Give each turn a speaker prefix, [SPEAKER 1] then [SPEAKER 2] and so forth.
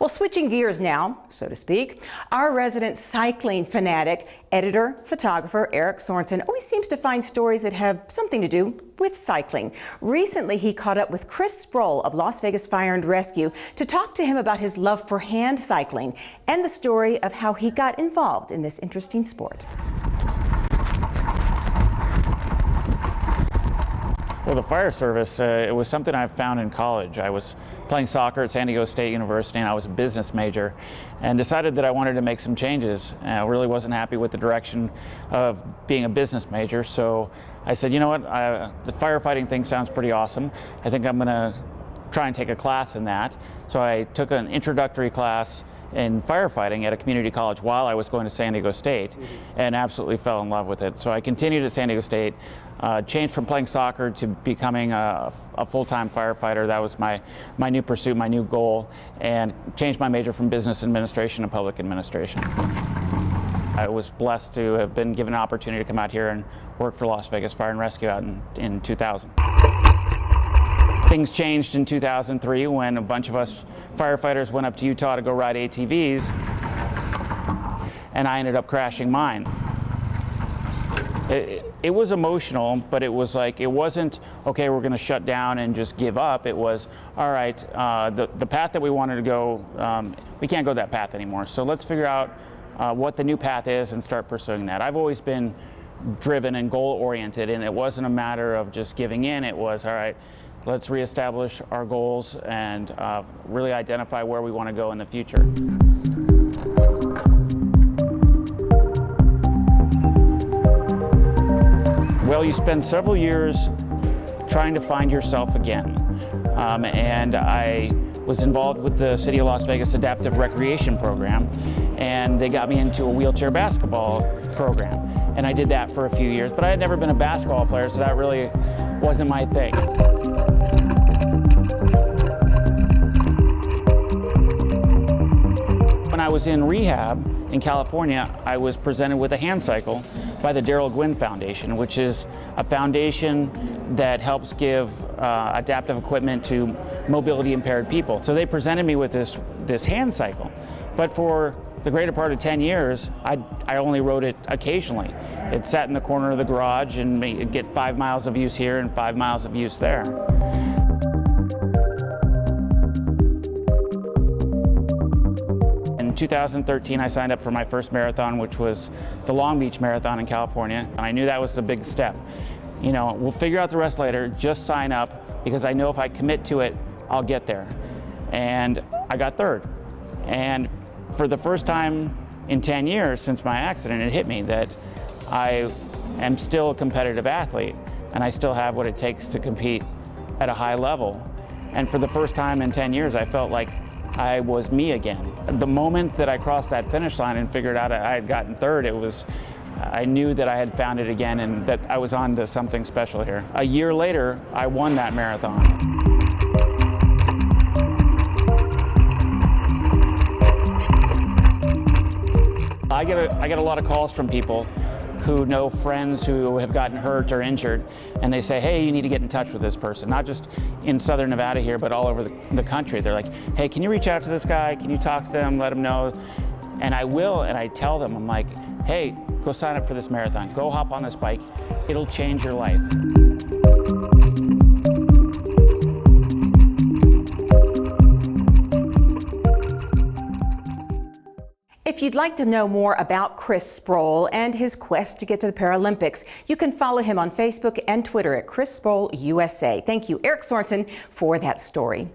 [SPEAKER 1] Well, switching gears now, so to speak, our resident cycling fanatic, editor, photographer Eric Sorensen always seems to find stories that have something to do with cycling. Recently, he caught up with Chris Sproul of Las Vegas Fire and Rescue to talk to him about his love for hand cycling and the story of how he got involved in this interesting sport.
[SPEAKER 2] Well, the fire service, it was something I found in college. I was playing soccer at San Diego State University, and I was a business major, and decided that I wanted to make some changes. I really wasn't happy with the direction of being a business major, so I said, you know what, the firefighting thing sounds pretty awesome. I think I'm going to try and take a class in that. So I took an introductory class in firefighting at a community college while I was going to San Diego State, and absolutely fell in love with it. So I continued at San Diego State, changed from playing soccer to becoming a full-time firefighter. That was my new pursuit, my new goal, and changed my major from business administration to public administration. I was blessed to have been given an opportunity to come out here and work for Las Vegas Fire and Rescue out in 2000. Things changed in 2003 when a bunch of us firefighters went up to Utah to go ride ATVs, and I ended up crashing mine. It was emotional, but it was like, it wasn't, okay, we're going to shut down and just give up. It was, all right, the path that we wanted to go, we can't go that path anymore. So let's figure out what the new path is and start pursuing that. I've always been driven and goal-oriented, and it wasn't a matter of just giving in. It was, all right, let's reestablish our goals and really identify where we want to go in the future. Well, you spend several years trying to find yourself again. And I was involved with the City of Las Vegas Adaptive Recreation Program, and they got me into a wheelchair basketball program. And I did that for a few years, but I had never been a basketball player, so that really wasn't my thing. When I was in rehab in California, I was presented with a hand cycle by the Darrell Gwynn Foundation, which is a foundation that helps give adaptive equipment to mobility impaired people. So they presented me with this hand cycle, but for the greater part of 10 years, I only rode it occasionally. It sat in the corner of the garage and it'd get 5 miles of use here and 5 miles of use there. In 2013, I signed up for my first marathon, which was the Long Beach Marathon in California. And I knew that was the big step. You know, we'll figure out the rest later, just sign up, because I know if I commit to it, I'll get there. And I got third. And for the first time in 10 years since my accident, it hit me that I am still a competitive athlete, and I still have what it takes to compete at a high level. And for the first time in 10 years, I felt like I was me again. The moment that I crossed that finish line and figured out I had gotten third, I knew that I had found it again and that I was on to something special here. A year later, I won that marathon. I get a lot of calls from people who know friends who have gotten hurt or injured, and they say, hey, you need to get in touch with this person, not just in Southern Nevada here, but all over the country. They're like, hey, can you reach out to this guy? Can you talk to them, let them know? And I will, and I tell them, I'm like, hey, go sign up for this marathon. Go hop on this bike. It'll change your life.
[SPEAKER 1] If you'd like to know more about Chris Sproul and his quest to get to the Paralympics, you can follow him on Facebook and Twitter at Chris Sproul USA. Thank you, Eric Sorensen, for that story.